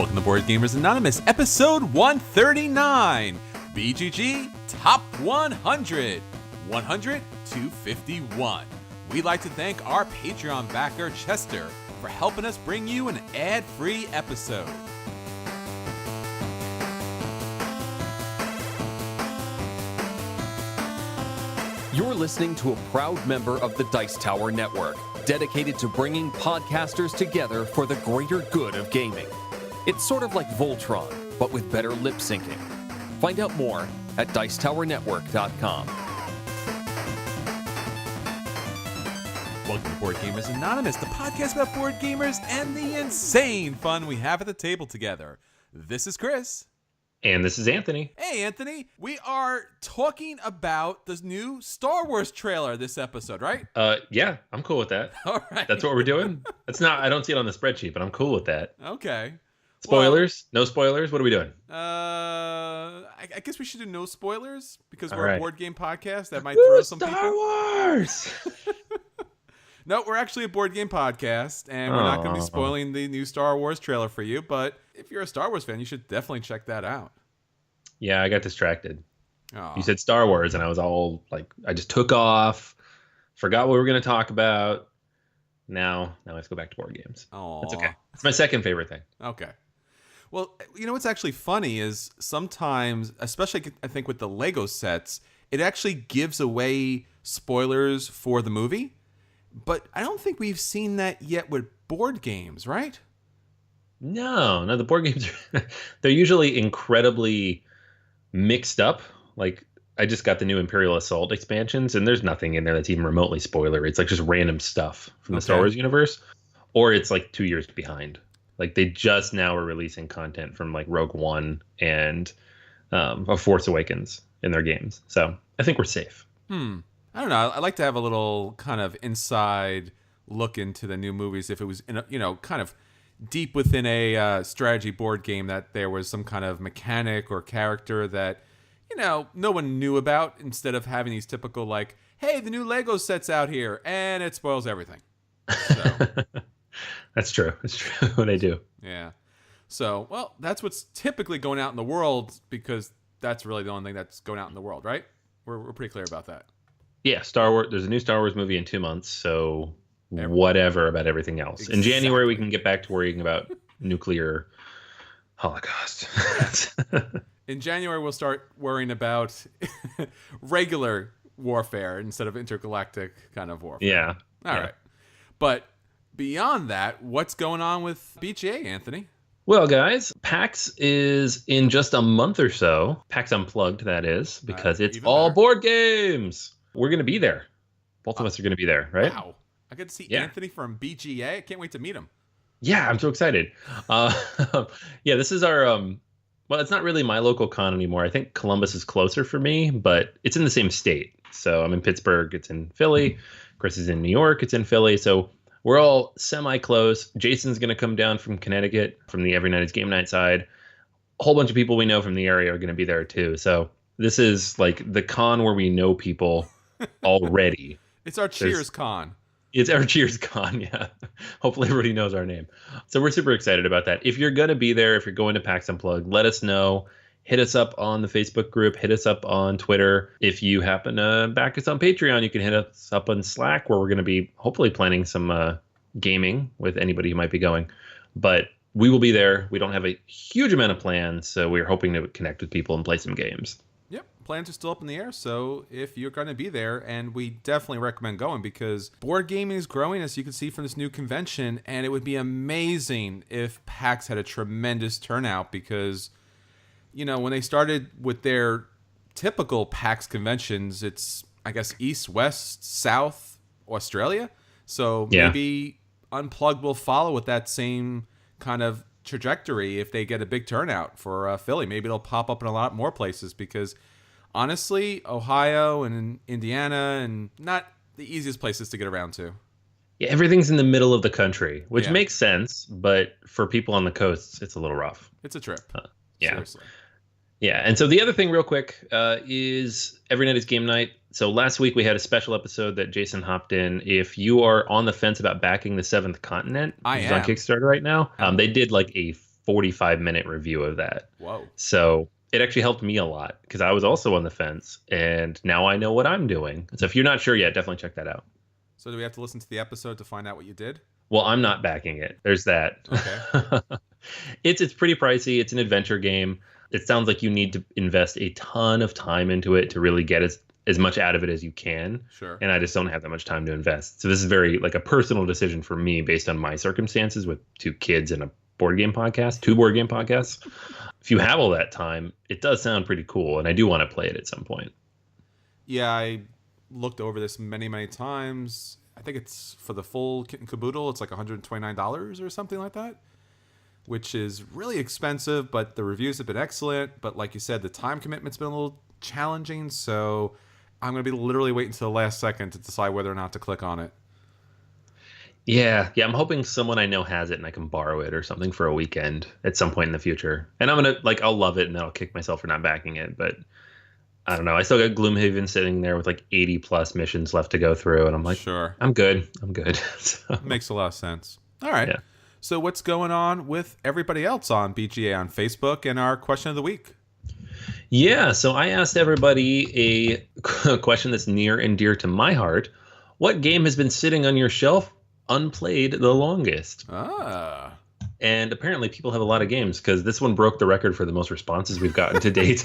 Welcome to Board Gamers Anonymous, episode 139, BGG Top 100, 100 to 51. We'd like to thank our Patreon backer, Chester, for helping us bring you an ad-free episode. You're listening to a proud member of the Dice Tower Network, dedicated to bringing podcasters together for the greater good of gaming. It's sort of like Voltron, but with better lip syncing. Find out more at dicetowernetwork.com. Welcome to Board Gamers Anonymous, the podcast about board gamers and the insane fun we have at the table together. This is Chris. And this is Anthony. Hey, Anthony. We are talking about the new Star Wars trailer this episode, right? Yeah, I'm cool with that. All right. That's what we're doing. I don't see it on the spreadsheet, but I'm cool with that. Okay. Spoilers? No spoilers? What are we doing? I guess we should do no spoilers because All we're right. a board game podcast. That might throw some people. Star Wars! No, we're actually a board game podcast, and we're not going to be spoiling the new Star Wars trailer for you. But if you're a Star Wars fan, you should definitely check that out. Yeah, I got distracted. Aw. You said Star Wars, and I was all like, I just took off, forgot what we were going to talk about. Now I have to go back to board games. Aw. That's okay. It's my second favorite thing. Okay. Well, you know what's actually funny is sometimes, especially I think with the Lego sets, it actually gives away spoilers for the movie. But I don't think we've seen that yet with board games, right? No, the board games, they're usually incredibly mixed up. Like, I just got the new Imperial Assault expansions, and there's nothing in there that's even remotely spoilery. It's like just random stuff from the Star Wars universe, or it's like 2 years behind. Like, they just now are releasing content from like Rogue One and Force Awakens in their games. So I think we're safe. I don't know. I'd like to have a little kind of inside look into the new movies if it was, kind of deep within a strategy board game that there was some kind of mechanic or character that, no one knew about, instead of having these typical like, hey, the new Lego set's out here and it spoils everything. So, That's true. It's true. They do. yeah. So, well, that's what's typically going out in the world because that's really the only thing that's going out in the world, right? We're pretty clear about that. Yeah, Star Wars. There's a new Star Wars movie in 2 months, so whatever about everything else. Exactly. In January, we can get back to worrying about nuclear holocaust. In January, we'll start worrying about regular warfare instead of intergalactic kind of warfare. Yeah. All right. But beyond that, what's going on with BGA, Anthony? Well, guys, PAX is in just a month or so. PAX Unplugged, that is, because it's all board games. We're going to be there. Both of us are going to be there, right? Wow. I get to see Anthony from BGA. I can't wait to meet him. Yeah, I'm so excited. This is our, well, it's not really my local con anymore. I think Columbus is closer for me, but it's in the same state. So I'm in Pittsburgh. It's in Philly. Chris is in New York. It's in Philly. So we're all semi-close. Jason's going to come down from Connecticut, from the Every Night is Game Night side. A whole bunch of people we know from the area are going to be there too. So this is like the con where we know people already. It's our Cheers con. It's our Cheers con, yeah. Hopefully everybody knows our name. So we're super excited about that. If you're going to be there, if you're going to PAX Unplugged, let us know. Hit us up on the Facebook group. Hit us up on Twitter. If you happen to back us on Patreon, you can hit us up on Slack, where we're going to be hopefully planning some gaming with anybody who might be going. But we will be there. We don't have a huge amount of plans, so we're hoping to connect with people and play some games. Yep, plans are still up in the air, so if you're going to be there, and we definitely recommend going because board gaming is growing, as you can see from this new convention, and it would be amazing if PAX had a tremendous turnout because, when they started with their typical PAX conventions, it's, I guess, East, West, South, Australia. So maybe Unplugged will follow with that same kind of trajectory if they get a big turnout for Philly. Maybe it'll pop up in a lot more places because, honestly, Ohio and Indiana and not the easiest places to get around to. Yeah, everything's in the middle of the country, which makes sense, but for people on the coasts, it's a little rough. It's a trip. Seriously. Yeah, and so the other thing real quick is Every Night is Game Night. So last week we had a special episode that Jason hopped in. If you are on the fence about backing the Seventh Continent, which is on Kickstarter right now, they did like a 45-minute review of that. Whoa. So it actually helped me a lot because I was also on the fence, and now I know what I'm doing. So if you're not sure yet, definitely check that out. So do we have to listen to the episode to find out what you did? Well, I'm not backing it. There's that. Okay. It's pretty pricey. It's an adventure game. It sounds like you need to invest a ton of time into it to really get as much out of it as you can. Sure. And I just don't have that much time to invest. So this is very like a personal decision for me based on my circumstances with 2 kids and a board game podcast, 2 board game podcasts. If you have all that time, it does sound pretty cool. And I do want to play it at some point. Yeah, I looked over this many, many times. I think it's for the full kit and caboodle. It's like $129 or something like that, which is really expensive, but the reviews have been excellent. But like you said, the time commitment's been a little challenging. So I'm going to be literally waiting until the last second to decide whether or not to click on it. Yeah. I'm hoping someone I know has it and I can borrow it or something for a weekend at some point in the future. And I'm going to I'll love it and then I'll kick myself for not backing it. But I don't know. I still got Gloomhaven sitting there with like 80 plus missions left to go through. And I'm like, sure, I'm good. So. Makes a lot of sense. All right. Yeah. So what's going on with everybody else on BGA on Facebook and our question of the week? Yeah. So I asked everybody a question that's near and dear to my heart. What game has been sitting on your shelf unplayed the longest? And apparently people have a lot of games because this one broke the record for the most responses we've gotten to date.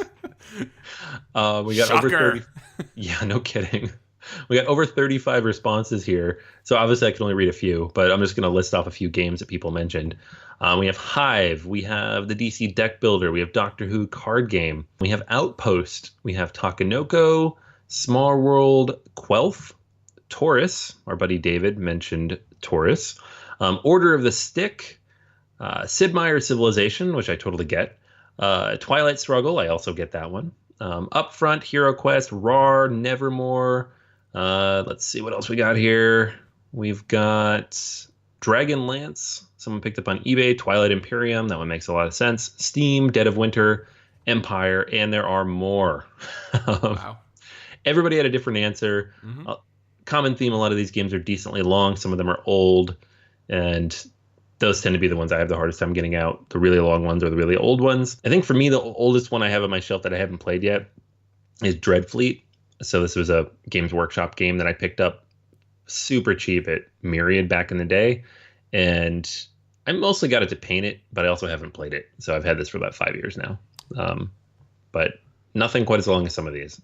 We got Shocker. over 30. Yeah, no kidding. We got over 35 responses here. So obviously I can only read a few, but I'm just going to list off a few games that people mentioned. We have Hive. We have the DC Deck Builder. We have Doctor Who Card Game. We have Outpost. We have Takanoko, Small World, Quelf, Taurus. Our buddy David mentioned Taurus. Order of the Stick. Sid Meier's Civilization, which I totally get. Twilight Struggle. I also get that one. Upfront, Hero Quest, RAR, Nevermore. Let's see what else we got here. We've got Dragonlance. Someone picked up on eBay. Twilight Imperium. That one makes a lot of sense. Steam, Dead of Winter, Empire, and there are more. Wow. Everybody had a different answer. Mm-hmm. Common theme, a lot of these games are decently long. Some of them are old, and those tend to be the ones I have the hardest time getting out. The really long ones or the really old ones. I think for me, the oldest one I have on my shelf that I haven't played yet is Dreadfleet. So this was a Games Workshop game that I picked up super cheap at Myriad back in the day. And I mostly got it to paint it, but I also haven't played it. So I've had this for about 5 years now. But nothing quite as long as some of these.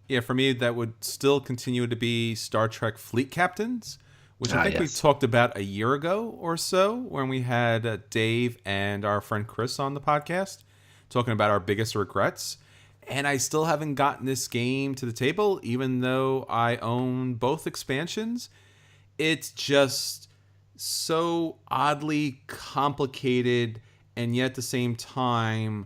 Yeah, for me, that would still continue to be Star Trek Fleet Captains, which I think we talked about a year ago or so when we had Dave and our friend Chris on the podcast talking about our biggest regrets. And I still haven't gotten this game to the table, even though I own both expansions. It's just so oddly complicated and yet at the same time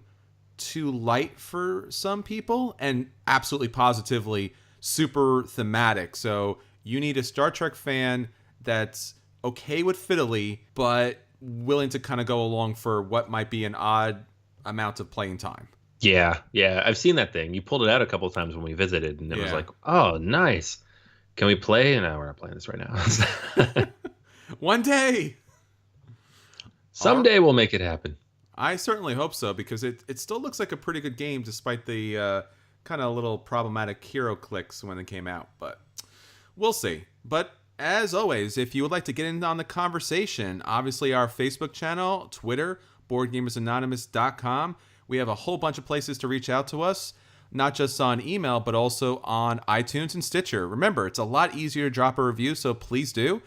too light for some people and absolutely positively super thematic. So you need a Star Trek fan that's okay with fiddly, but willing to kind of go along for what might be an odd amount of playing time. Yeah. I've seen that thing. You pulled it out a couple of times when we visited, and it was like, oh, nice. Can we play? No, we're not playing this right now. One day. Someday we'll make it happen. I certainly hope so, because it still looks like a pretty good game despite the kind of little problematic hero clicks when it came out. But we'll see. But as always, if you would like to get in on the conversation, obviously our Facebook channel, Twitter, BoardGamersAnonymous.com. We have a whole bunch of places to reach out to us, not just on email, but also on iTunes and Stitcher. Remember, it's a lot easier to drop a review, so please do.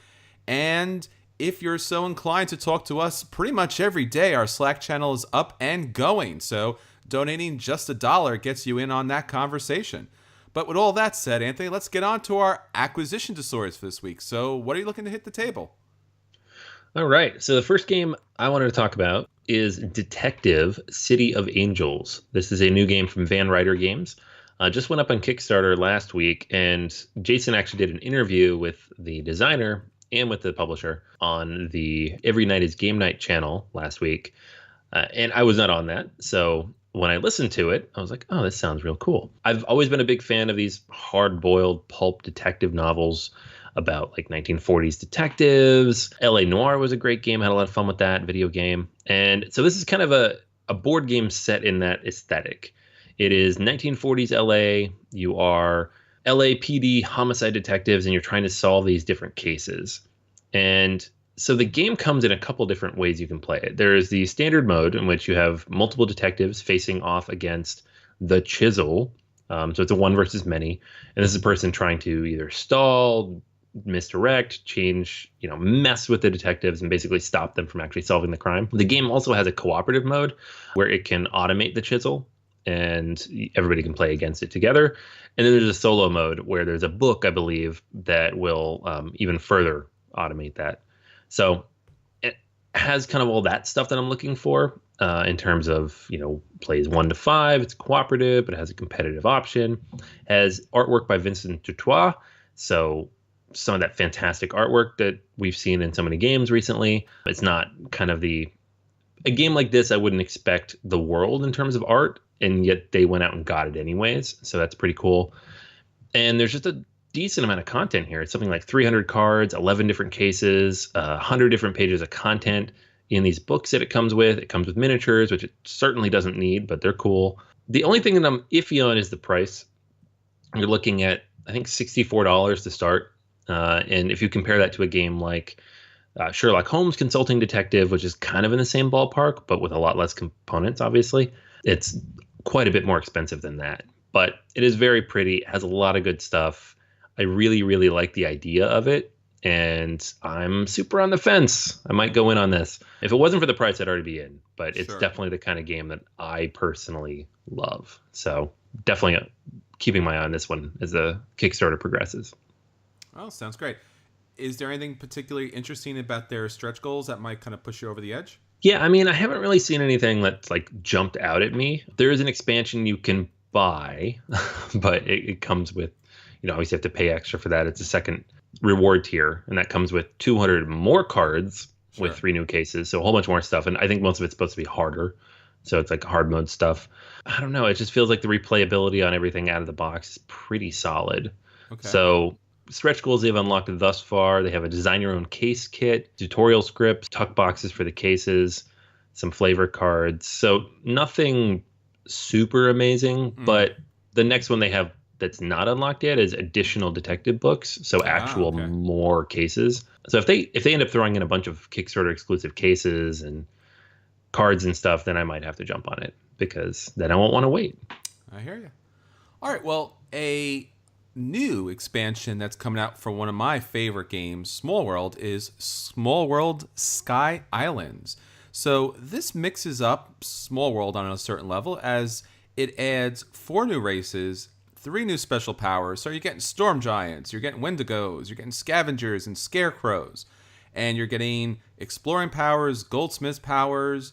And if you're so inclined to talk to us pretty much every day, our Slack channel is up and going. So donating just $1 gets you in on that conversation. But with all that said, Anthony, let's get on to our acquisition disorders for this week. So what are you looking to hit the table? All right. So the first game I wanted to talk about is Detective City of Angels. This is a new game from Van Ryder Games. Just went up on Kickstarter last week, and Jason actually did an interview with the designer and with the publisher on the Every Night is Game Night channel last week. And I was not on that. So when I listened to it, I was like, oh, this sounds real cool. I've always been a big fan of these hard-boiled pulp detective novels. about like 1940s detectives. LA Noire was a great game. I had a lot of fun with that video game. And so this is kind of a board game set in that aesthetic. It is 1940s LA. You are LAPD homicide detectives, and you're trying to solve these different cases. And so the game comes in a couple different ways you can play it. There is the standard mode in which you have multiple detectives facing off against the Chisel. So it's a one versus many. And this is a person trying to either stall, misdirect, change, mess with the detectives and basically stop them from actually solving the crime. The game also has a cooperative mode where it can automate the Chisel and everybody can play against it together. And then there's a solo mode where there's a book, I believe, that will even further automate that. So it has kind of all that stuff that I'm looking for in terms of, plays 1 to 5. It's cooperative, but it has a competitive option. Has artwork by Vincent Dutoit. So some of that fantastic artwork that we've seen in so many games recently. It's not kind of a game like this, I wouldn't expect the world in terms of art, and yet they went out and got it anyways. So that's pretty cool. And there's just a decent amount of content here. It's something like 300 cards, 11 different cases, 100 different pages of content in these books that it comes with. It comes with miniatures, which it certainly doesn't need, but they're cool. The only thing that I'm iffy on is the price. You're looking at, I think, $64 to start. And if you compare that to a game like Sherlock Holmes Consulting Detective, which is kind of in the same ballpark, but with a lot less components, obviously, it's quite a bit more expensive than that. But it is very pretty. It has a lot of good stuff. I really, really like the idea of it, and I'm super on the fence. I might go in on this. If it wasn't for the price, I'd already be in, but it's definitely the kind of game that I personally love. So definitely keeping my eye on this one as the Kickstarter progresses. Oh, sounds great. Is there anything particularly interesting about their stretch goals that might kind of push you over the edge? Yeah, I mean, I haven't really seen anything that's like jumped out at me. There is an expansion you can buy, but it comes with, obviously you have to pay extra for that. It's a second reward tier, and that comes with 200 more cards with 3 new cases. So a whole bunch more stuff. And I think most of it's supposed to be harder. So it's like hard mode stuff. I don't know. It just feels like the replayability on everything out of the box is pretty solid. Okay. So stretch goals they've unlocked thus far. They have a design your own case kit, tutorial scripts, tuck boxes for the cases, some flavor cards. So nothing super amazing, but the next one they have that's not unlocked yet is additional detective books. So actual more cases. So if they end up throwing in a bunch of Kickstarter exclusive cases and cards and stuff, then I might have to jump on it because then I won't want to wait. I hear you. All right. Well, a new expansion that's coming out for one of my favorite games, Small World, is Small World Sky Islands. So this mixes up Small World on a certain level as it adds 4 new races, 3 new special powers. So you're getting Storm Giants, you're getting Wendigos, you're getting Scavengers and Scarecrows, and you're getting Exploring powers, Goldsmith powers,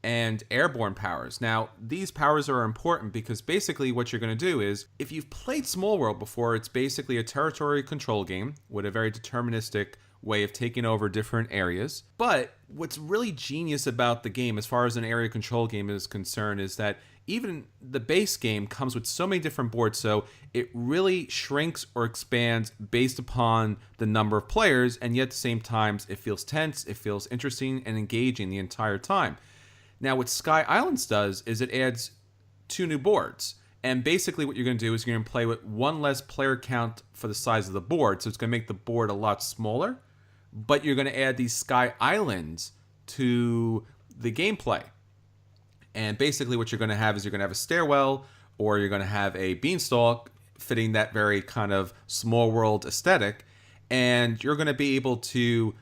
and Airborne powers. Now, these powers are important because basically what you're going to do is, if you've played Small World before, it's basically a territory control game with a very deterministic way of taking over different areas. But what's really genius about the game as far as an area control game is concerned is that even the base game comes with so many different boards, so it really shrinks or expands based upon the number of players, and yet at the same time it feels tense, it feels interesting and engaging the entire time. Now what Sky Islands does is it adds 2 new boards. And basically what you're going to do is you're going to play with 1 less player count for the size of the board. So it's going to make the board a lot smaller. But you're going to add these Sky Islands to the gameplay. And basically what you're going to have is you're going to have a stairwell, or you're going to have a beanstalk fitting that very kind of Small World aesthetic. And you're going to be able to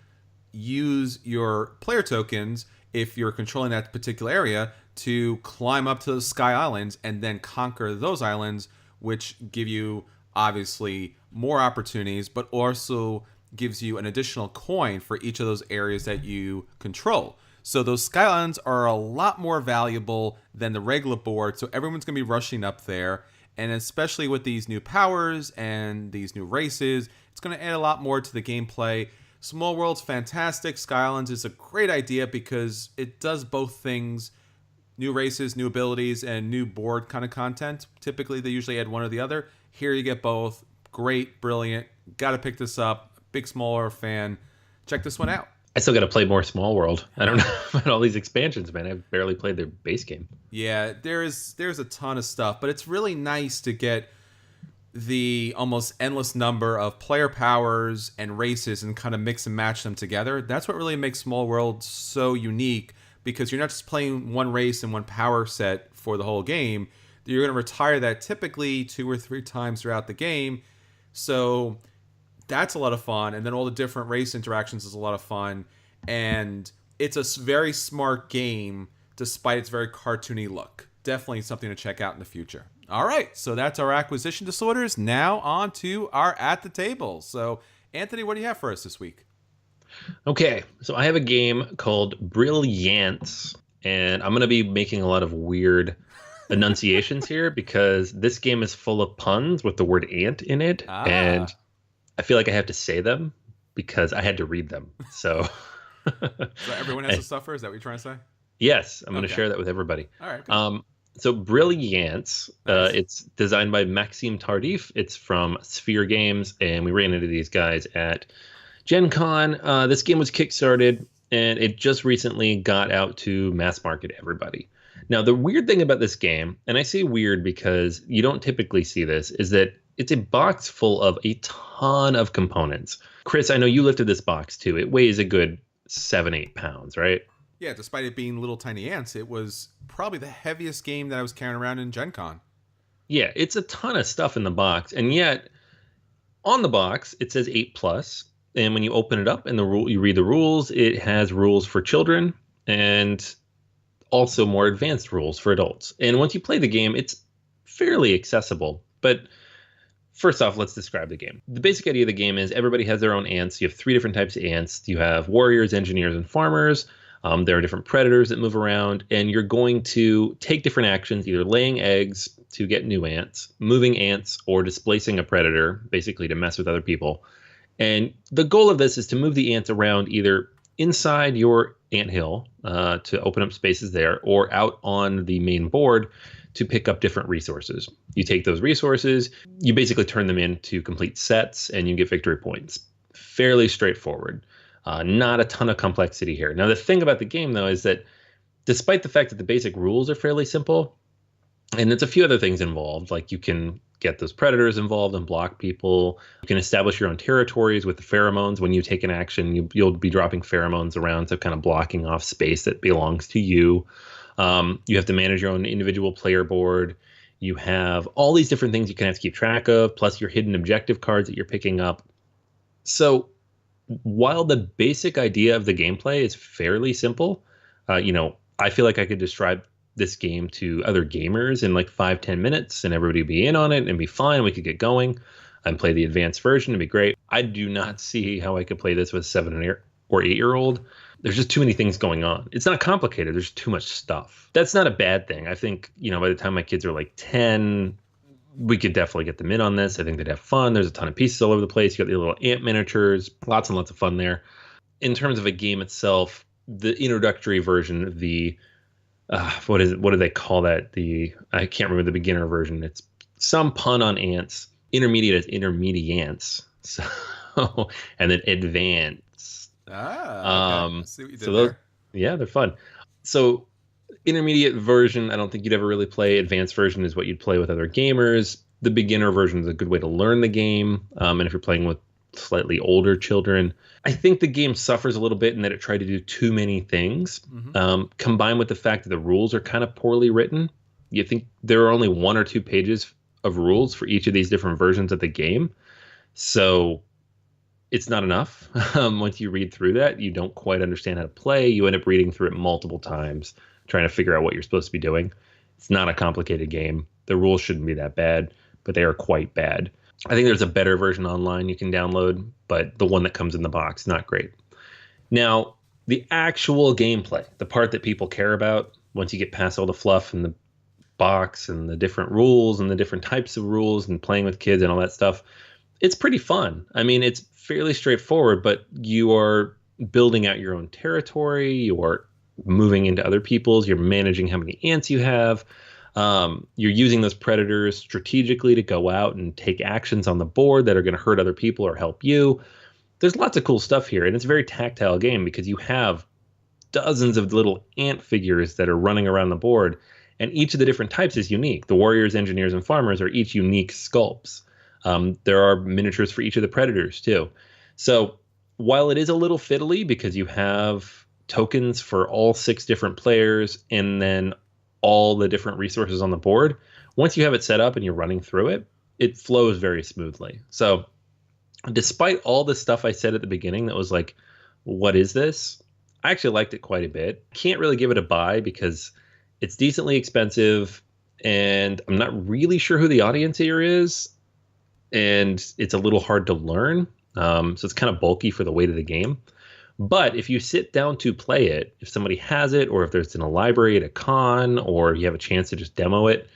use your player tokens, if you're controlling that particular area, to climb up to the Sky Islands and then conquer those islands, which give you obviously more opportunities, but also gives you an additional coin for each of those areas that you control. So those Sky Islands are a lot more valuable than the regular board, so everyone's going to be rushing up there. And especially with these new powers and these new races, it's going to add a lot more to the gameplay. Small World's fantastic. Sky Islands is a great idea because it does both things: new races, new abilities, and new board kind of content. Typically, they usually add one or the other. Here you get both. Great, brilliant. Got to pick this up. big Small World fan, check this one out. I still got to play more Small World. I don't know about all these expansions, man. I've barely played their base game. Yeah, there's a ton of stuff, but it's really nice to get the almost endless number of player powers and races and kind of mix and match them together. That's what really makes Small World so unique, because you're not just playing one race and one power set for the whole game. You're going to retire that typically 2 or 3 times throughout the game. So that's a lot of fun. And then all the different race interactions is a lot of fun. And it's a very smart game despite its very cartoony look. Definitely something to check out in the future. All right, so that's our acquisition disorders. Now on to our at the table. So, Anthony, what do you have for us this week? Okay, so I have a game called Brilliance, and I'm going to be making a lot of weird enunciations here because this game is full of puns with the word ant in it, and I feel like I have to say them because I had to read them. So, so everyone has to suffer? Is that what you're trying to say? Yes, I'm going to share that with everybody. All right. Good. So Brilliance, it's designed by Maxime Tardif. It's from Sphere Games, and we ran into these guys at Gen Con. This game was kickstarted, and it just recently got out to mass market everybody. Now, the weird thing about this game, and I say weird because you don't typically see this, is that it's a box full of a ton of components. Chris, I know you lifted this box too. It weighs a good 7-8 pounds, right? Yeah, despite it being little tiny ants, it was probably the heaviest game that I was carrying around in Gen Con. Yeah, it's a ton of stuff in the box, and yet on the box it says 8+. And when you open it up and you read the rules, it has rules for children and also more advanced rules for adults. And once you play the game, it's fairly accessible. But first off, let's describe the game. The basic idea of the game is everybody has their own ants. You have 3 different types of ants. You have warriors, engineers, and farmers. There are different predators that move around, and you're going to take different actions, either laying eggs to get new ants, moving ants, or displacing a predator, basically to mess with other people. And the goal of this is to move the ants around either inside your anthill to open up spaces there, or out on the main board to pick up different resources. You take those resources, you basically turn them into complete sets, and you get victory points. Fairly straightforward. Not a ton of complexity here. Now, the thing about the game, though, is that despite the fact that the basic rules are fairly simple, and there's a few other things involved, like you can get those predators involved and block people. You can establish your own territories with the pheromones. When you take an action, you'll be dropping pheromones around, so kind of blocking off space that belongs to you. You have to manage your own individual player board. You have all these different things you kind of have to keep track of, plus your hidden objective cards that you're picking up. So while the basic idea of the gameplay is fairly simple, I feel like I could describe this game to other gamers in like 5-10 minutes and everybody would be in on it and be fine. We could get going and play the advanced version. It'd be great. I do not see how I could play this with a 7 or 8-year-old. There's just too many things going on. It's not complicated. There's too much stuff. That's not a bad thing. I think, by the time my kids are like 10, we could definitely get them in on this. I think they'd have fun. There's a ton of pieces all over the place. You got the little ant miniatures, lots and lots of fun there. In terms of a game itself, the introductory version of the, what do they call that? I can't remember the beginner version. It's some pun on ants. Intermediate is intermediants. So, and then advanced. Okay. I see what you did so those, there. Yeah, they're fun. So intermediate version, I don't think you'd ever really play. Advanced version is what you'd play with other gamers. The beginner version is a good way to learn the game. And if you're playing with slightly older children, I think the game suffers a little bit in that it tried to do too many things, combined with the fact that the rules are kind of poorly written. You think there are only 1 or 2 pages of rules for each of these different versions of the game. So it's not enough. Once you read through that, you don't quite understand how to play. You end up reading through it multiple times, trying to figure out what you're supposed to be doing. It's not a complicated game. The rules shouldn't be that bad, but they are quite bad. I think there's a better version online you can download, but the one that comes in the box, not great. Now, the actual gameplay, the part that people care about, once you get past all the fluff and the box and the different rules and the different types of rules and playing with kids and all that stuff, it's pretty fun. I mean, it's fairly straightforward, but you are building out your own territory. You are moving into other people's. You're managing how many ants you have. You're using those predators strategically to go out and take actions on the board that are going to hurt other people or help you. there's lots of cool stuff here, and it's a very tactile game because you have dozens of little ant figures that are running around the board, and each of the different types is unique. The warriors, engineers, and farmers are each unique sculpts. There are miniatures for each of the predators too. So while it is a little fiddly because you have tokens for all 6 different players and then all the different resources on the board, once you have it set up and you're running through it, it flows very smoothly. So despite all the stuff I said at the beginning that was like, what is this? I actually liked it quite a bit. Can't really give it a buy because it's decently expensive and I'm not really sure who the audience here is. And it's a little hard to learn. So it's kind of bulky for the weight of the game. But if you sit down to play it, if somebody has it, or if there's in a library at a con, or you have a chance to just demo it,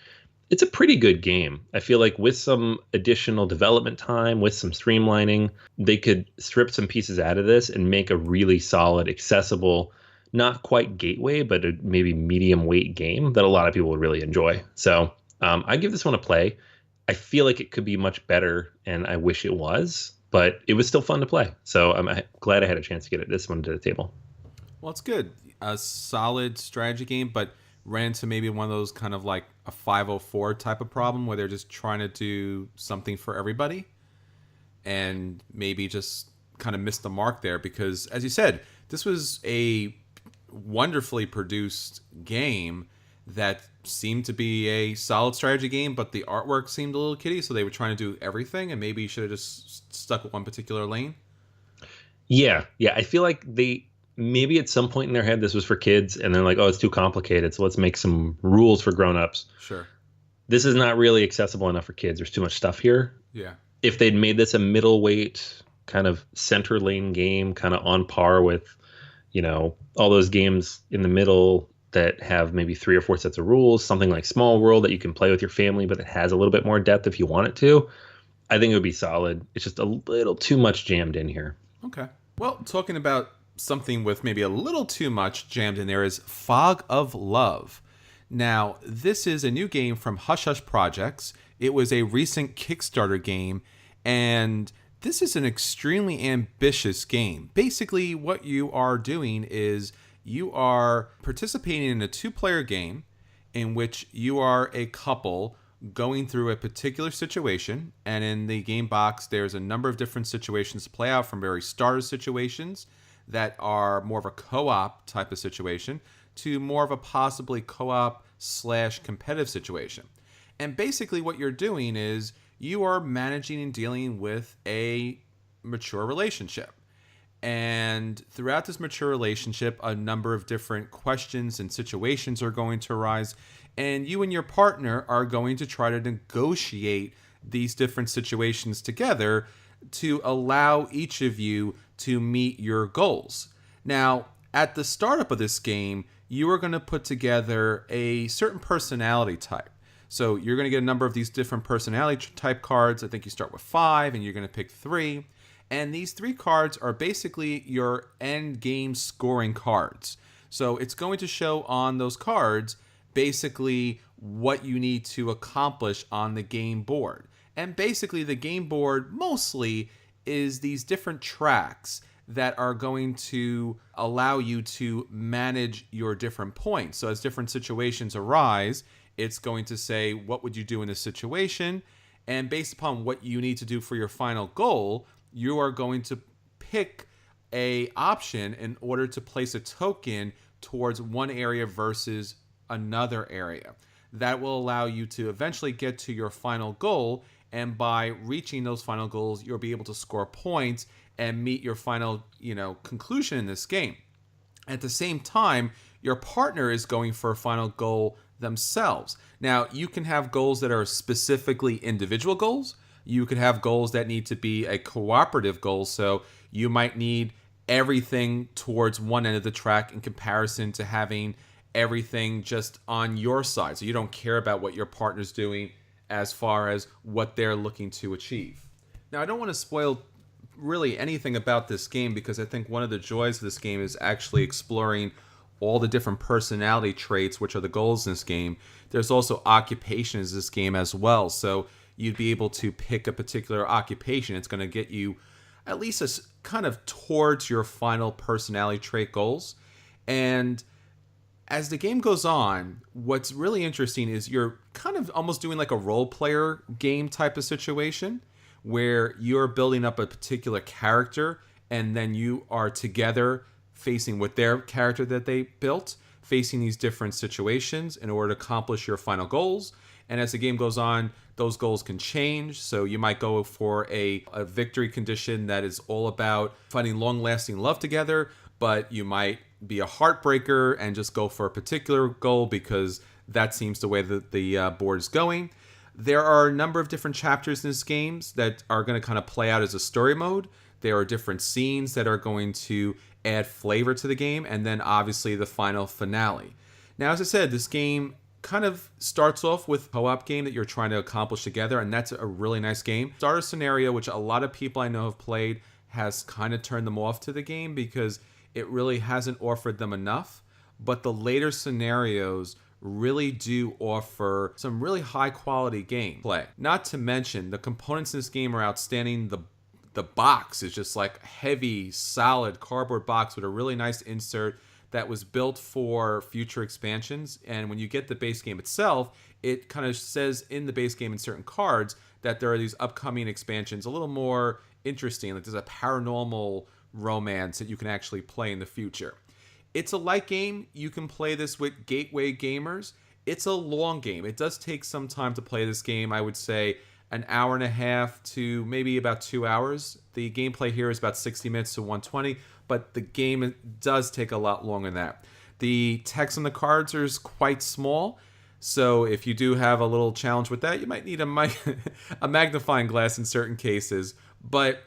it's a pretty good game. I feel like with some additional development time, with some streamlining, they could strip some pieces out of this and make a really solid, accessible, not quite gateway, but a maybe medium weight game that a lot of people would really enjoy. So I give this one a play. I feel like it could be much better, and I wish it was, but it was still fun to play. So I'm glad I had a chance to get this one to the table. Well, it's good. A solid strategy game, but ran into maybe one of those kind of like a 504 type of problem where they're just trying to do something for everybody and maybe just kind of missed the mark there because, as you said, this was a wonderfully produced game that seemed to be a solid strategy game, but the artwork seemed a little kiddie, so they were trying to do everything and maybe you should have just stuck with one particular lane. Yeah. I feel like maybe at some point in their head this was for kids and they're like, oh, it's too complicated, so let's make some rules for grown-ups. Sure. This is not really accessible enough for kids. There's too much stuff here. Yeah. If they'd made this a middleweight kind of center lane game, kind of on par with, all those games in the middle that have maybe 3 or 4 sets of rules, something like Small World that you can play with your family, but it has a little bit more depth if you want it to, I think it would be solid. It's just a little too much jammed in here. Okay. Well, talking about something with maybe a little too much jammed in there is Fog of Love. Now, this is a new game from Hush Hush Projects. It was a recent Kickstarter game, and this is an extremely ambitious game. Basically, what you are doing is you are participating in a 2-player game in which you are a couple going through a particular situation, and in the game box, there's a number of different situations to play out, from very starter situations that are more of a co-op type of situation to more of a possibly co-op / competitive situation. And basically what you're doing is you are managing and dealing with a mature relationship. And throughout this mature relationship, a number of different questions and situations are going to arise. And you and your partner are going to try to negotiate these different situations together to allow each of you to meet your goals. Now, at the startup of this game, you are going to put together a certain personality type. So you're going to get a number of these different personality type cards. I think you start with 5 and you're going to pick 3. And these 3 cards are basically your end game scoring cards. So it's going to show on those cards basically what you need to accomplish on the game board. And basically the game board mostly is these different tracks that are going to allow you to manage your different points. So as different situations arise, it's going to say, what would you do in this situation? And based upon what you need to do for your final goal, you are going to pick a option in order to place a token towards one area versus another area. That will allow you to eventually get to your final goal, and by reaching those final goals, you'll be able to score points and meet your final, conclusion in this game. At the same time, your partner is going for a final goal themselves. Now, you can have goals that are specifically individual goals. You could have goals that need to be a cooperative goal. So you might need everything towards one end of the track in comparison to having everything just on your side. So you don't care about what your partner's doing as far as what they're looking to achieve. Now, I don't want to spoil really anything about this game because I think one of the joys of this game is actually exploring all the different personality traits, which are the goals in this game. There's also occupations in this game as well. So you'd be able to pick a particular occupation. It's going to get you at least kind of towards your final personality trait goals. And as the game goes on, what's really interesting is you're kind of almost doing like a role player game type of situation where you're building up a particular character and then you are together facing with their character that they built, facing these different situations in order to accomplish your final goals. And as the game goes on, those goals can change. So you might go for a victory condition that is all about finding long-lasting love together, but you might be a heartbreaker and just go for a particular goal because that seems the way that the board is going. There are a number of different chapters in this game that are going to kind of play out as a story mode. There are different scenes that are going to add flavor to the game, and then obviously the final finale. Now, as I said, this game kind of starts off with a co-op game that you're trying to accomplish together, and that's a really nice game. Starter scenario, which a lot of people I know have played, has kind of turned them off to the game because it really hasn't offered them enough. But the later scenarios really do offer some really high quality gameplay. Not to mention, the components in this game are outstanding. The box is just like a heavy, solid cardboard box with a really nice insert that was built for future expansions. And when you get the base game itself, it kind of says in the base game in certain cards that there are these upcoming expansions a little more interesting. Like there's a paranormal romance that you can actually play in the future. It's a light game. You can play this with gateway gamers. It's a long game. It does take some time to play this game. I would say an hour and a half to maybe about 2 hours. The gameplay here is about 60 minutes to 120, but the game does take a lot longer than that. The text on the cards is quite small, so if you do have a little challenge with that, you might need a magnifying glass in certain cases. But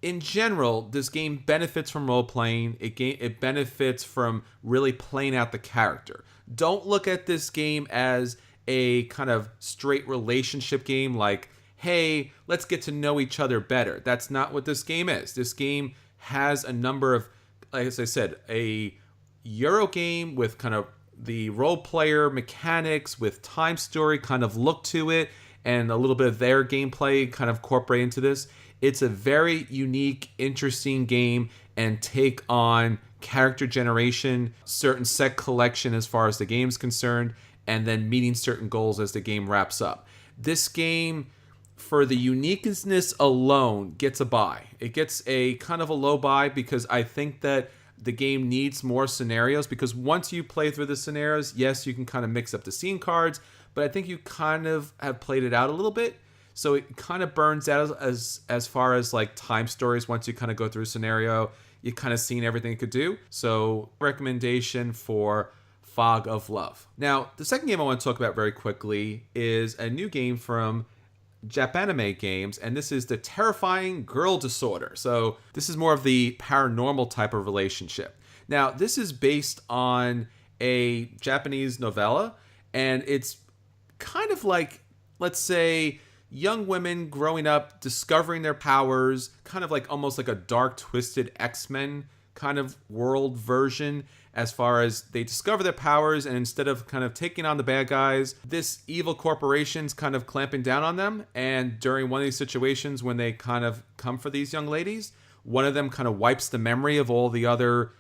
in general, this game benefits from role-playing. It benefits from really playing out the character. Don't look at this game as a kind of straight relationship game like, hey, let's get to know each other better. That's not what this game is. This game has a number of, like as I said, a Euro game with kind of the role-player mechanics with time story kind of look to it and a little bit of their gameplay kind of incorporate into this. It's a very unique, interesting game and take on character generation, certain set collection as far as the game's concerned, and then meeting certain goals as the game wraps up. This game, for the uniqueness alone, gets a buy. It gets a kind of a low buy because I think that the game needs more scenarios, because once you play through the scenarios, yes, you can kind of mix up the scene cards, but I think you kind of have played it out a little bit. So it kind of burns out as far as like time stories. Once you kind of go through a scenario, you kind of seen everything it could do. So recommendation for Fog of Love. Now, the second game I want to talk about very quickly is a new game from Japanime Games, and this is the Terrifying Girl Disorder. So this is more of the paranormal type of relationship. Now, this is based on a Japanese novella, and it's kind of like, let's say, young women growing up, discovering their powers, kind of like almost like a dark, twisted X-Men kind of world version, as far as they discover their powers, and instead of kind of taking on the bad guys, this evil corporation's kind of clamping down on them. And during one of these situations when they kind of come for these young ladies, one of them kind of wipes the memory of all the other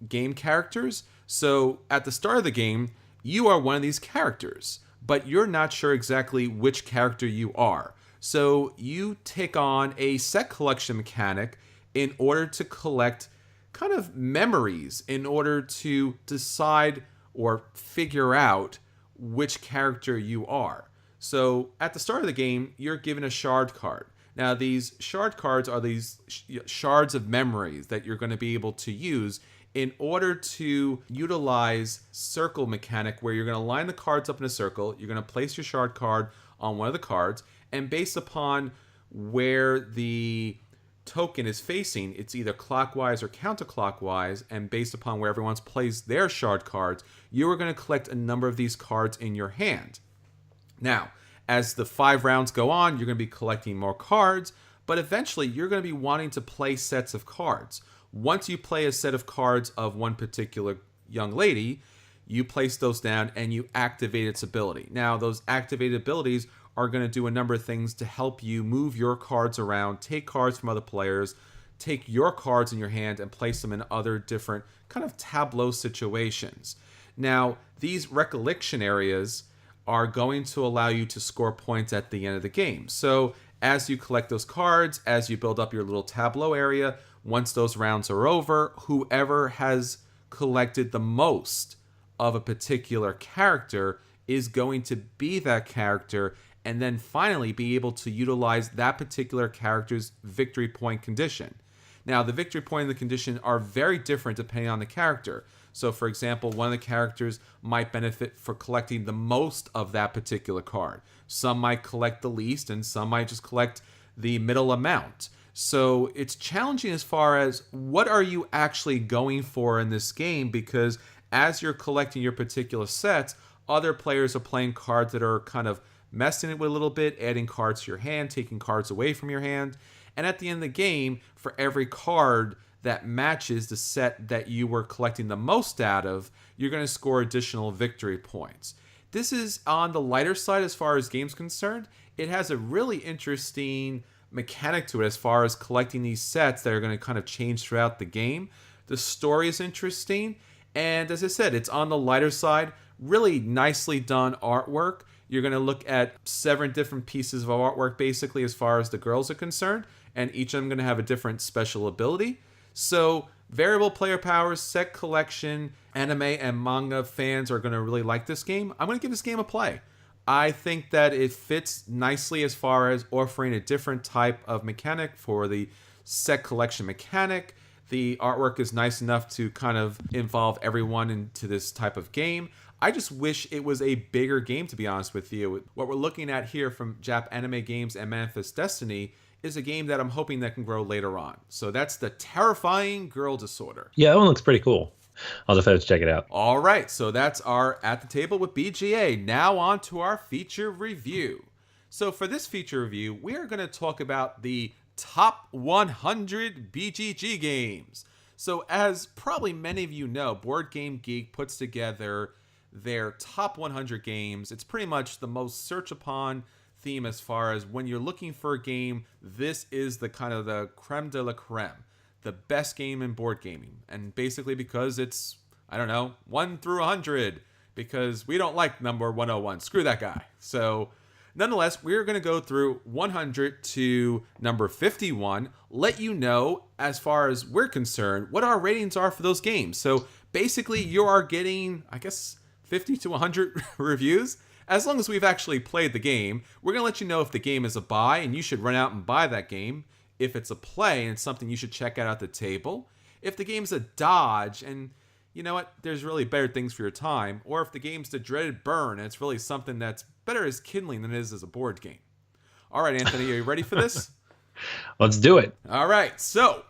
game characters. So at the start of the game, you are one of these characters, but you're not sure exactly which character you are. So you take on a set collection mechanic in order to collect kind of memories in order to decide or figure out which character you are. So at the start of the game, you're given a shard card. Now, these shard cards are these shards of memories that you're going to be able to use in order to utilize circle mechanic, where you're going to line the cards up in a circle. You're going to place your shard card on one of the cards, and based upon where the token is facing, it's either clockwise or counterclockwise, and based upon where everyone's placed their shard cards, you are going to collect a number of these cards in your hand. Now, as the 5 rounds go on, you're going to be collecting more cards, but eventually you're going to be wanting to play sets of cards. Once you play a set of cards of one particular young lady, you place those down and you activate its ability. Now, those activated abilities are going to do a number of things to help you move your cards around, take cards from other players, take your cards in your hand and place them in other different kind of tableau situations. Now, these recollection areas are going to allow you to score points at the end of the game. So as you collect those cards, as you build up your little tableau area, once those rounds are over, whoever has collected the most of a particular character is going to be that character, and then finally be able to utilize that particular character's victory point condition. Now, the victory point and the condition are very different depending on the character. So, for example, one of the characters might benefit for collecting the most of that particular card. Some might collect the least, and some might just collect the middle amount. So it's challenging as far as what are you actually going for in this game, because as you're collecting your particular sets, other players are playing cards that are kind of messing it with a little bit, adding cards to your hand, taking cards away from your hand. And at the end of the game, for every card that matches the set that you were collecting the most out of, you're going to score additional victory points. This is on the lighter side as far as games concerned. It has a really interesting mechanic to it as far as collecting these sets that are going to kind of change throughout the game. The story is interesting, and as I said, it's on the lighter side. Really nicely done artwork. You're going to look at 7 different pieces of artwork basically as far as the girls are concerned, and each of them going to have a different special ability. So variable player powers, set collection, anime and manga fans are going to really like this game. I'm going to give this game a play. I think that it fits nicely as far as offering a different type of mechanic for the set collection mechanic. The artwork is nice enough to kind of involve everyone into this type of game. I just wish it was a bigger game, to be honest with you. What we're looking at here from Jap Anime Games and Manifest Destiny is a game that I'm hoping that can grow later on. So that's the Terrifying Girl Disorder. Yeah, that one looks pretty cool. I'll just have to check it out. All right, so that's our At the Table with BGA. Now on to our feature review. So for this feature review, we are going to talk about the top 100 BGG games. So as probably many of you know, Board Game Geek puts together their top 100 games. It's pretty much the most searched upon theme as far as when you're looking for a game, this is the kind of the creme de la creme, the best game in board gaming. And basically because it's, 1 through 100, because we don't like number 101. Screw that guy. So nonetheless, we're going to go through 100 to number 51, let you know, as far as we're concerned, what our ratings are for those games. So basically you are getting, 50 to 100 reviews. As long as we've actually played the game, we're going to let you know if the game is a buy and you should run out and buy that game. If it's a play and it's something you should check out at the table. If the game's a dodge and you know what, there's really better things for your time. Or if the game's the dreaded burn and it's really something that's better as kindling than it is as a board game. All right, Anthony, are you ready for this? Let's do it. All right, so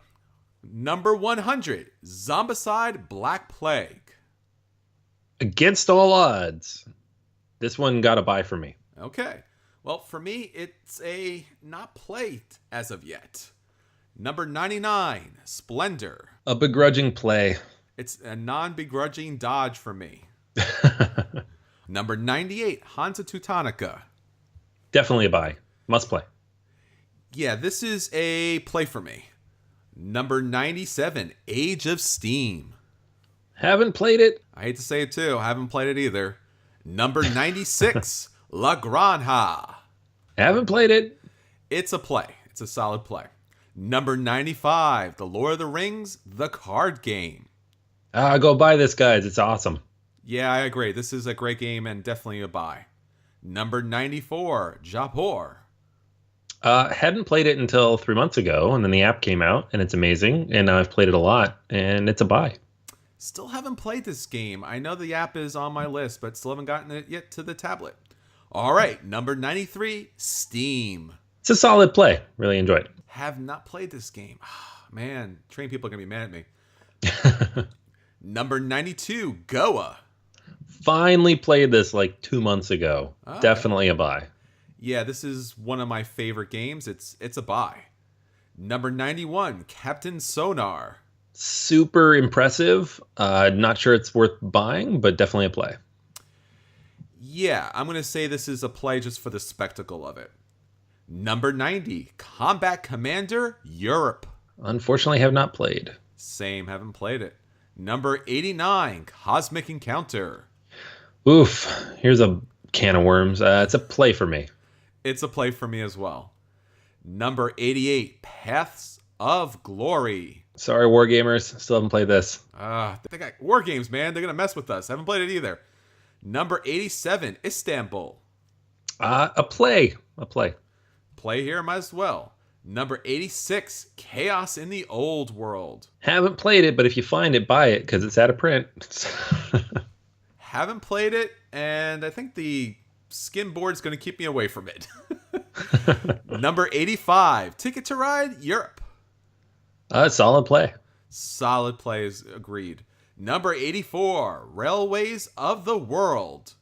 number 100, Zombicide Black Plague. Against all odds, this one got a buy for me. Okay. Well, for me, it's a not played as of yet. Number 99, Splendor. A begrudging play. It's a non-begrudging dodge for me. Number 98, Hansa Teutonica. Definitely a buy. Must play. Yeah, this is a play for me. Number 97, Age of Steam. Haven't played it. I hate to say it too. I haven't played it either. Number 96, La Granja. Haven't played it. It's a play. It's a solid play. Number 95, The Lord of the Rings, The Card Game. Go buy this, guys. It's awesome. Yeah, I agree. This is a great game and definitely a buy. Number 94, Japor. Hadn't played it until 3 months ago, and then the app came out, and it's amazing, and I've played it a lot, and it's a buy. Still haven't played this game. I know the app is on my list, but still haven't gotten it yet to the tablet. All right, number 93, Steam. It's a solid play. Really enjoyed it. Have not played this game. Man, train people are going to be mad at me. Number 92, Goa. Finally played this like 2 months ago. Oh, Definitely a buy. Yeah, this is one of my favorite games. It's a buy. Number 91, Captain Sonar. Super impressive. Not sure it's worth buying, but definitely a play. Yeah, I'm going to say this is a play just for the spectacle of it. Number 90, Combat Commander Europe. Unfortunately, have not played. Same, haven't played it. Number 89, Cosmic Encounter. Oof, here's a can of worms. It's a play for me. It's a play for me as well. Number 88, Paths of Glory. Sorry, Wargamers, still haven't played this. They got war games, man. They're going to mess with us. Haven't played it either. Number 87, Istanbul. A play. Play here, might as well. Number 86, Chaos in the Old World. Haven't played it, but if you find it, buy it, because it's out of print. Haven't played it, and I think the skin board is going to keep me away from it. Number 85, Ticket to Ride Europe. Solid play. Solid plays, agreed. Number 84, Railways of the World.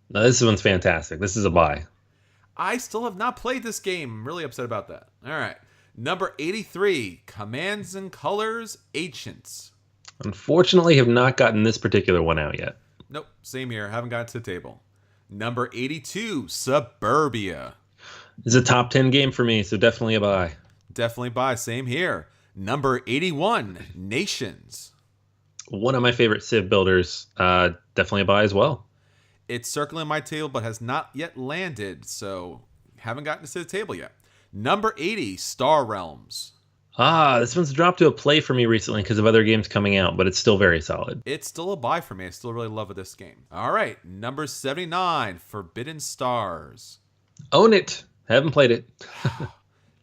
No, this one's fantastic. This is a buy. I still have not played this game. I'm really upset about that. All right. Number 83, Commands and Colors Ancients. Unfortunately, have not gotten this particular one out yet. Nope, same here. Haven't gotten to the table. Number 82, Suburbia. It's a top 10 game for me, so definitely a buy. Definitely buy. Same here. Number 81, Nations. One of my favorite Civ builders. Definitely a buy as well. It's circling my table, but has not yet landed, so haven't gotten to the table yet. Number 80, Star Realms. This one's dropped to a play for me recently because of other games coming out, but it's still very solid. It's still a buy for me. I still really love this game. All right, number 79, Forbidden Stars. Own it. Haven't played it.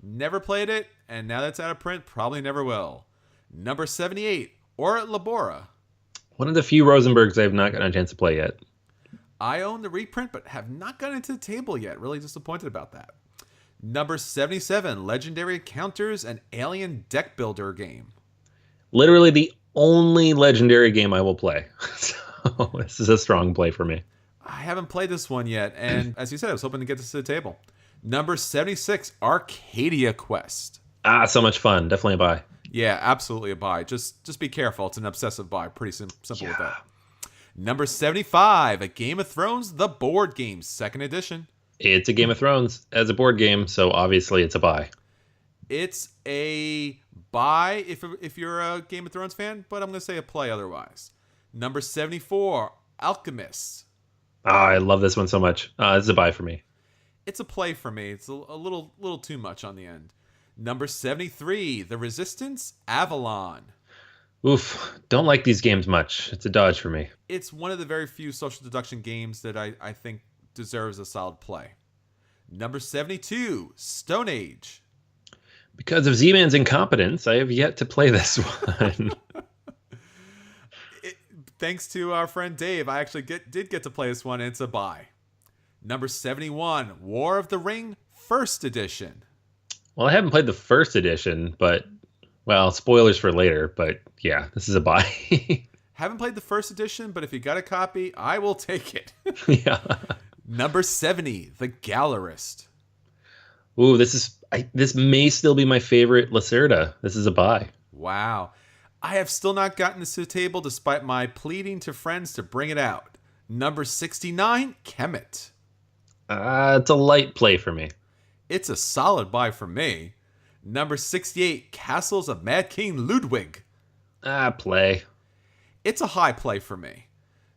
Never played it, and now that's out of print, probably never will. Number 78, Ora Labora. One of the few Rosenbergs I have not gotten a chance to play yet. I own the reprint, but have not gotten into the table yet. Really disappointed about that. Number 77, Legendary Encounters, an alien deck builder game. Literally the only Legendary game I will play. So this is a strong play for me. I haven't played this one yet, and as you said, I was hoping to get this to the table. Number 76, Arcadia Quest. So much fun. Definitely a buy. Yeah, absolutely a buy. Just be careful. It's an obsessive buy. Pretty simple with that. Number 75, A Game of Thrones, the board game, 2nd edition. It's a Game of Thrones as a board game, so obviously it's a buy. It's a buy if you're a Game of Thrones fan, but I'm going to say a play otherwise. Number 74, Alchemists. I love this one so much. This is a buy for me. It's a play for me. It's a little too much on the end. Number 73, The Resistance, Avalon. Oof, don't like these games much. It's a dodge for me. It's one of the very few social deduction games that I think deserves a solid play. Number 72, Stone Age. Because of Z-Man's incompetence, I have yet to play this one. Thanks to our friend Dave, I actually did get to play this one, and it's a buy. Number 71, War of the Ring, 1st edition. Well, I haven't played the 1st edition, but, well, spoilers for later, but yeah, this is a buy. Haven't played the 1st edition, but if you got a copy, I will take it. Yeah. Number 70, The Gallerist. Ooh, this may still be my favorite Lacerda. This is a buy. Wow. I have still not gotten this to the table despite my pleading to friends to bring it out. Number 69, Kemet. It's a light play for me. It's a solid buy for me. Number 68, Castles of Mad King Ludwig. Play. It's a high play for me.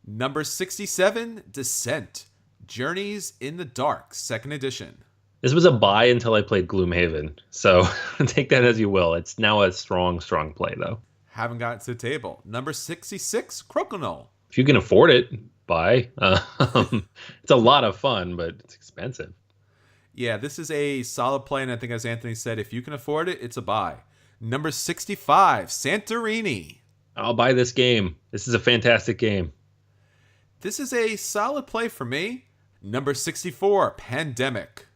Number 67, Descent. Journeys in the Dark, 2nd edition. This was a buy until I played Gloomhaven, so take that as you will. It's now a strong play, though. Haven't gotten to the table. Number 66, Crokinole. If you can afford it, buy. It's a lot of fun, but it's expensive. Yeah, this is a solid play, and I think as Anthony said, if you can afford it, it's a buy. Number 65, Santorini. I'll buy this game. This is a fantastic game. This is a solid play for me. Number 64, Pandemic.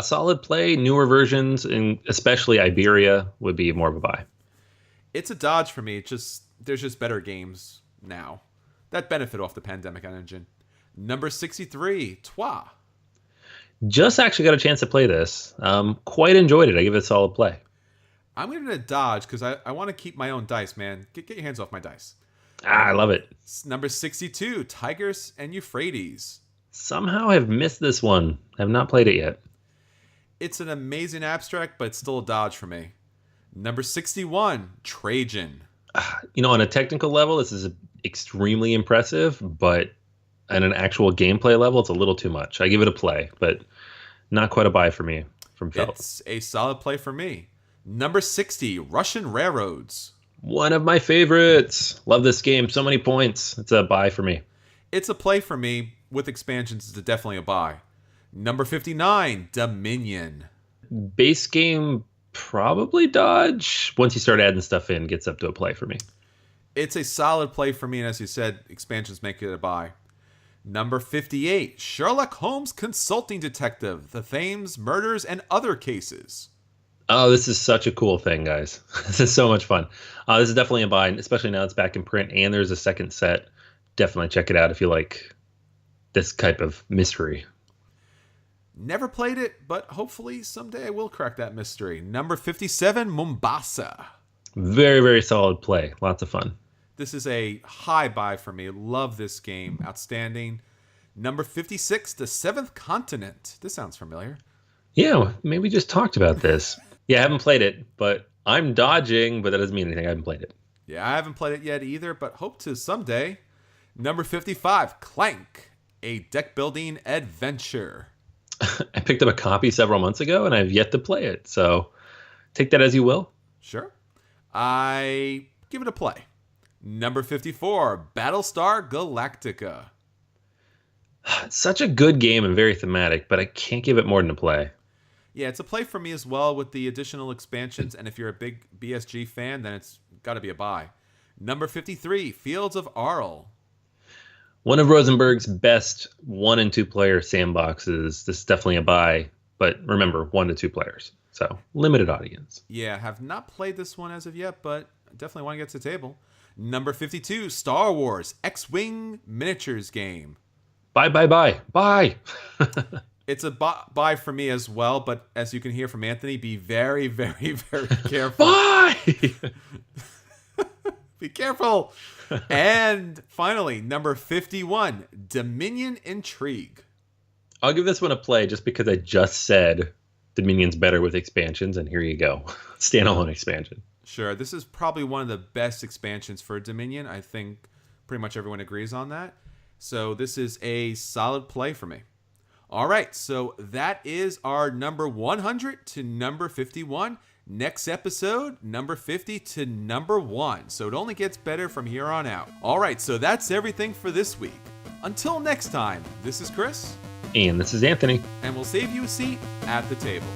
Solid play, newer versions, and especially Iberia would be more of a buy. It's a dodge for me. There's just better games now that benefit off the Pandemic engine. Number 63, Trois. Just actually got a chance to play this. Quite enjoyed it. I give it a solid play. I'm going to dodge because I want to keep my own dice, man. Get your hands off my dice. I love it. Number 62, Tigris and Euphrates. Somehow I've missed this one. I have not played it yet. It's an amazing abstract, but it's still a dodge for me. Number 61, Trajan. On a technical level, this is extremely impressive, but at an actual gameplay level, it's a little too much. I give it a play, but not quite a buy for me from Felt. It's a solid play for me. Number 60, Russian Railroads. One of my favorites. Love this game. So many points. It's a buy for me. It's a play for me. With expansions, it's definitely a buy. Number 59, Dominion. Base game, probably dodge. Once you start adding stuff in, gets up to a play for me. It's a solid play for me, and as you said, expansions make it a buy. Number 58, Sherlock Holmes Consulting Detective, The Thames Murders and Other Cases. Oh, this is such a cool thing, guys. This is so much fun. This is definitely a buy, especially now it's back in print and there's a second set. Definitely check it out if you like this type of mystery. Never played it, but hopefully someday I will crack that mystery. Number 57, Mombasa. Very, very solid play. Lots of fun. This is a high buy for me. Love this game. Outstanding. Number 56, The Seventh Continent. This sounds familiar. Yeah, maybe we just talked about this. Yeah, I haven't played it, but I'm dodging, but that doesn't mean anything. I haven't played it. Yeah, I haven't played it yet either, but hope to someday. Number 55, Clank, a deck-building adventure. I picked up a copy several months ago, and I've yet to play it, so take that as you will. Sure. I give it a play. Number 54, Battlestar Galactica. Such a good game and very thematic, but I can't give it more than a play. Yeah, it's a play for me as well with the additional expansions, and if you're a big BSG fan, then it's got to be a buy. Number 53, Fields of Arl. One of Rosenberg's best 1 and 2 player sandboxes. This is definitely a buy, but remember, 1 to 2 players. So, limited audience. Yeah, have not played this one as of yet, but definitely want to get to the table. Number 52, Star Wars X-Wing Miniatures game. Bye. It's a buy for me as well, but as you can hear from Anthony, be very, very, very careful. Bye! Be careful. And finally, number 51, Dominion Intrigue. I'll give this one a play just because I just said Dominion's better with expansions, and here you go. Standalone expansion. Sure, this is probably one of the best expansions for Dominion. I think pretty much everyone agrees on that. So this is a solid play for me. All right, so that is our number 100 to number 51. Next episode, number 50 to number 1. So it only gets better from here on out. All right, so that's everything for this week. Until next time, this is Chris. And this is Anthony. And we'll save you a seat at the table.